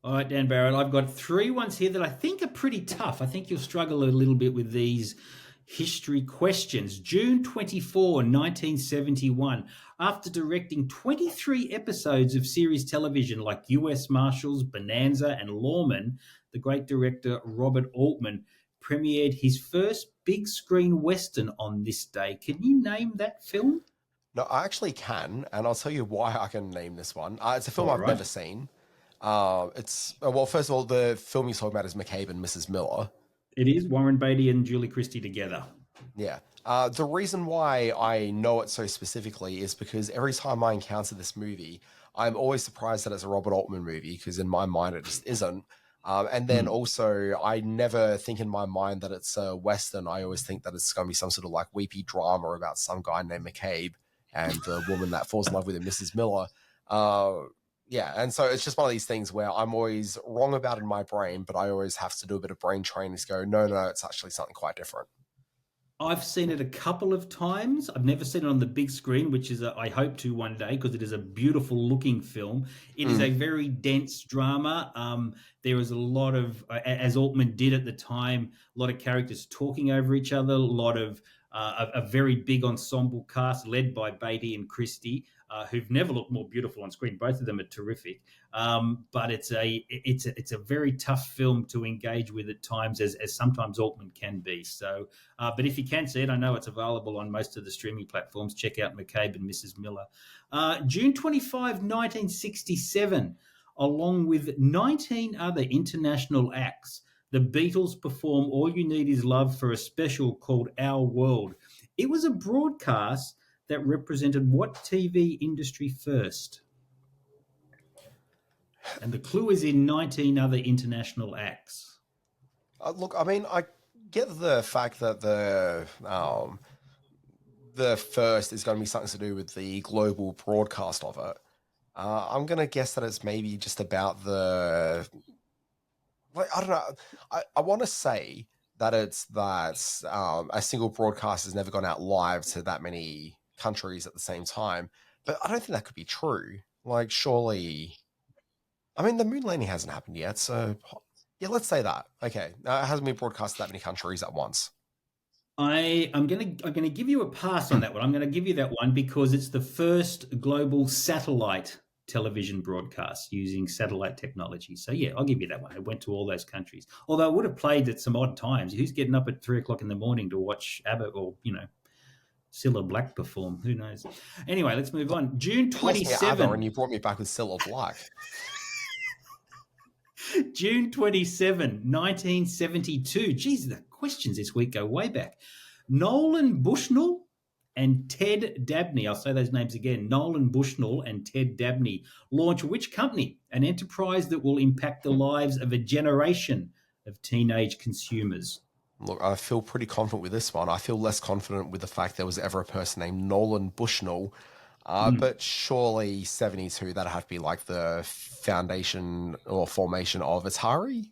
All right, Dan Barrett, I've got three ones here that I think are pretty tough. I think you'll struggle a little bit with these history questions. June 24, 1971, after directing 23 episodes of series television like US Marshals, Bonanza and Lawman, the great director Robert Altman premiered his first big screen Western on this day. Can you name that film? No, I actually can, and I'll tell you why I can name this one. It's a film All I've right. never seen. Well, first of all, the film he's talking about is McCabe and Mrs. Miller. It is Warren Beatty and Julie Christie together. Yeah. The reason why I know it so specifically is because every time I encounter this movie, I'm always surprised that it's a Robert Altman movie because in my mind it just isn't. And then Hmm. also, I never think in my mind that it's a Western. I always think that it's going to be some sort of like weepy drama about some guy named McCabe and the woman that falls in love with him, Mrs. Miller. Uh, yeah, and so it's just one of these things where I'm always wrong about it in my brain, but I always have to do a bit of brain training to go, no, it's actually something quite different. I've seen it a couple of times. I've never seen it on the big screen, which is I hope to one day because it is a beautiful looking film. It is Mm. a very dense drama. There is a lot of, as Altman did at the time, a lot of characters talking over each other, a lot of a very big ensemble cast led by Beatty and Christie, who've never looked more beautiful on screen. Both of them are terrific. But it's a very tough film to engage with at times, as sometimes Altman can be. So, but if you can see it, I know it's available on most of the streaming platforms. Check out McCabe and Mrs. Miller. June 25, 1967, along with 19 other international acts, the Beatles perform All You Need Is Love for a special called Our World. It was a broadcast that represented what TV industry first? And the clue is in 19 other international acts. Look, I mean, I get the fact that the first is going to be something to do with the global broadcast of it. I'm going to guess that it's maybe just about the. Like, I don't know. I want to say that it's that a single broadcast has never gone out live to that many countries at the same time, but I don't think that could be true. Like, surely. I mean, the moon landing hasn't happened yet, so yeah, let's say that. Okay, it hasn't been broadcast to that many countries at once. I'm gonna give you a pass on that one. I'm gonna give you that one because it's the first global satellite television broadcast using satellite technology. So yeah, I'll give you that one. It went to all those countries. Although it would have played at some odd times. Who's getting up at 3 o'clock in the morning to watch ABBA or Cilla Black perform? Who knows? Anyway, let's move on. June You lost twenty me at ABBA and seven. you brought me back with Cilla Black. June 27, 1972. Geez, the questions this week go way back. Nolan Bushnell and Ted Dabney, I'll say those names again, Nolan Bushnell and Ted Dabney, launch which company? An enterprise that will impact the lives of a generation of teenage consumers. Look, I feel pretty confident with this one. I feel less confident with the fact there was ever a person named Nolan Bushnell. But surely 72, that'd have to be like the foundation or formation of Atari?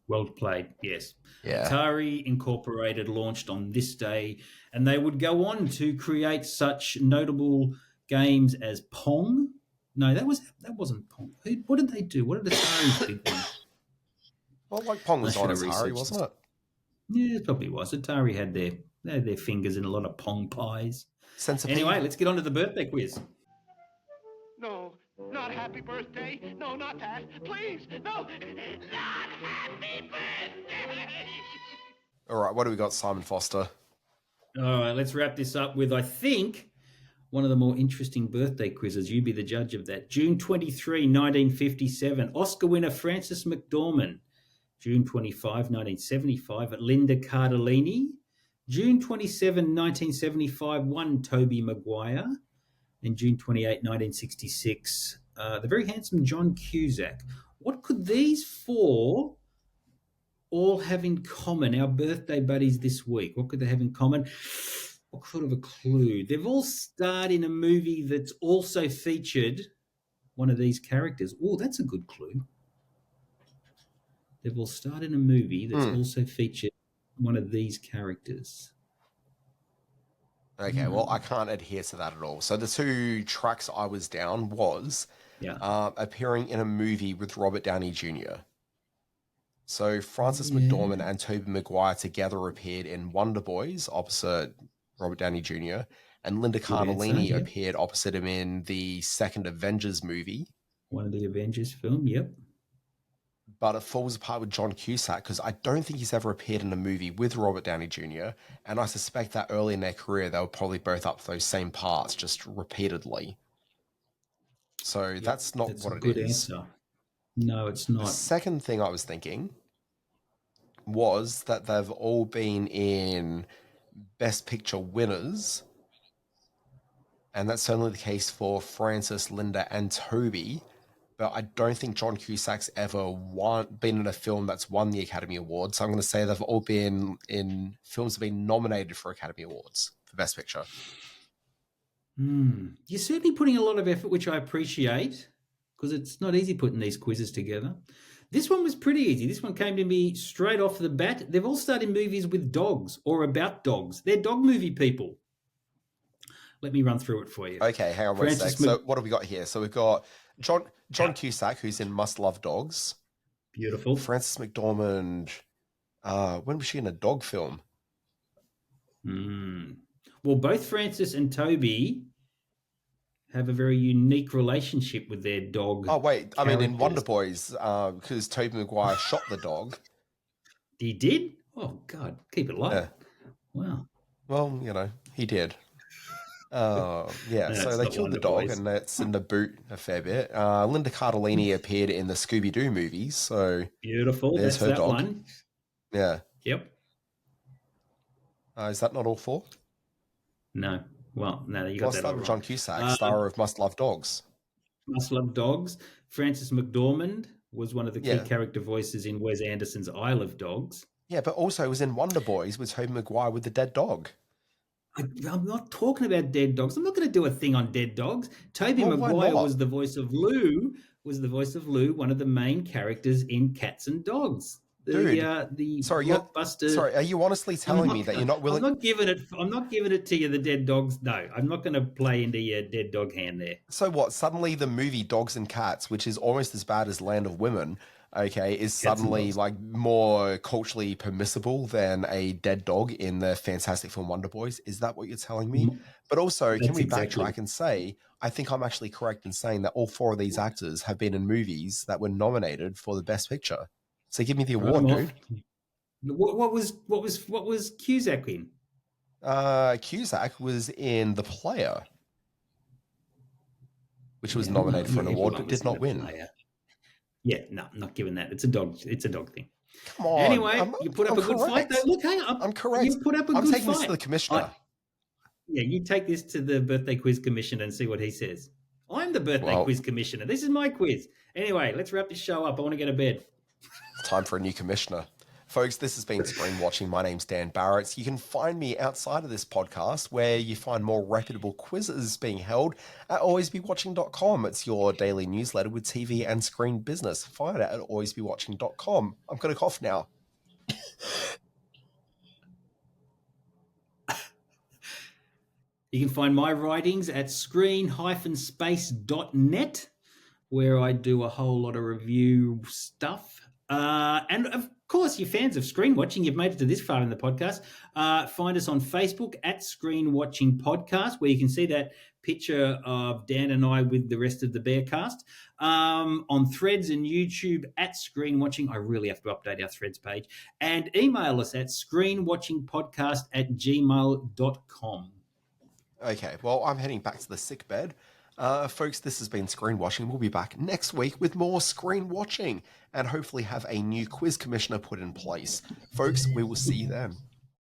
Well played, yes. Yeah. Atari Incorporated launched on this day, and they would go on to create such notable games as Pong. No, that wasn't Pong. What did they do? What did Atari's big one? Well, like Pong I was on should have Atari, researched this. wasn't it? Yeah, it probably was. Atari had their fingers in a lot of Pong pies. Centipede? Anyway, let's get on to the birthday quiz. No, not happy birthday. No, not that. Please, no, not happy birthday. All right, what do we got, Simon Foster? All right, let's wrap this up with, I think, one of the more interesting birthday quizzes. You be the judge of that. June 23, 1957, Oscar winner Frances McDormand. June 25, 1975, Linda Cardellini. June 27, 1975, one Tobey Maguire. And June 28, 1966, the very handsome John Cusack. What could these four all have in common? Our birthday buddies this week. What could they have in common? What sort of a clue? They've all starred in a movie that's also featured one of these characters. Oh, that's a good clue. They've all starred in a movie that's also featured one of these characters. Okay, well, I can't adhere to that at all. So the two tracks I was down was Yeah. appearing in a movie with Robert Downey Jr. So Frances Yeah. McDormand and Tobey Maguire together appeared in Wonder Boys opposite Robert Downey Jr. And Linda Good answer, Cardellini yep. appeared opposite him in the second Avengers movie. One of the Avengers film, yep. But it falls apart with John Cusack because I don't think he's ever appeared in a movie with Robert Downey Jr. And I suspect that early in their career, they were probably both up for those same parts just repeatedly. So Yep, that's not that's what a it good is. answer. No, it's The not. second thing I was thinking was that they've all been in Best Picture winners. And that's certainly the case for Frances, Linda, and Tobey. But I don't think John Cusack's ever been in a film that's won the Academy Award. So I'm going to say they've all been in films that have been nominated for Academy Awards for Best Picture. You're certainly putting a lot of effort, which I appreciate, because it's not easy putting these quizzes together. This one was pretty easy. This one came to me straight off the bat. They've all starred in movies with dogs or about dogs. They're dog movie people. Let me run through it for you. Okay, hang on one sec. So what have we got here? So we've got John Cusack, who's in Must Love Dogs. Beautiful. Frances McDormand. When was she in a dog film? Well, both Frances and Tobey have a very unique relationship with their dog. Oh, wait. Characters. I mean, in Wonder Boys, because Tobey Maguire shot the dog. He did? Oh, God. Keep it light. Yeah. Wow. Well, he did. Yeah, so they killed the dog, and that's in the boot a fair bit. Linda Cardellini appeared in the Scooby-Doo movies, so beautiful. There's that's her dog. One. Yeah. Yep. Is that not all four? No. Well, no, you got What's that that all with right. John Cusack, star of Must Love Dogs? Must Love Dogs. Frances McDormand was one of the key character voices in Wes Anderson's Isle of Dogs. Yeah, but also was in Wonder Boys with Tobey Maguire with the dead dog. I'm not talking about dead dogs. I'm not going to do a thing on dead dogs. Tobey Maguire was the voice of Lou. One of the main characters in Cats and Dogs. Dude, the sorry, blockbuster. Sorry, are you honestly telling me that you're not willing? I'm not giving it to you. The dead dogs. No, I'm not going to play into your dead dog hand there. So what? Suddenly, the movie Dogs and Cats, which is almost as bad as Land of Women, is suddenly like more culturally permissible than a dead dog in the fantastic film Wonder Boys. Is that what you're telling me? But also, can we backtrack and say, I think I'm actually correct in saying that all four of these actors have been in movies that were nominated for the Best Picture. So give me the award, dude. What was Cusack in? Cusack was in The Player, which was nominated for an award but did not win. Yeah, no, I'm not giving that. It's a dog thing. Come on. Anyway, you put up a good fight. Though. Look, hang on. I'm correct. You put up a good fight. I'm taking this to the commissioner. You take this to the birthday quiz commissioner and see what he says. I'm the birthday quiz commissioner. This is my quiz. Anyway, let's wrap this show up. I want to go to bed. Time for a new commissioner. Folks, this has been Screen Watching. My name's Dan Barrett. You can find me outside of this podcast where you find more reputable quizzes being held at alwaysbewatching.com. It's your daily newsletter with TV and screen business. Find it at alwaysbewatching.com. I'm going to cough now. You can find my writings at screen-space.net, where I do a whole lot of review stuff. And of course, you're fans of Screen Watching. You've made it to this far in the podcast. Find us on Facebook at Screen Watching Podcast, where you can see that picture of Dan and I with the rest of the Bearcast. On Threads and YouTube at Screen Watching. I really have to update our Threads page. And email us at screenwatchingpodcast@gmail.com. Okay, well, I'm heading back to the sick bed. Folks, this has been Screen Watching. We'll be back next week with more Screen Watching and hopefully have a new quiz commissioner put in place. Folks, we will see you then.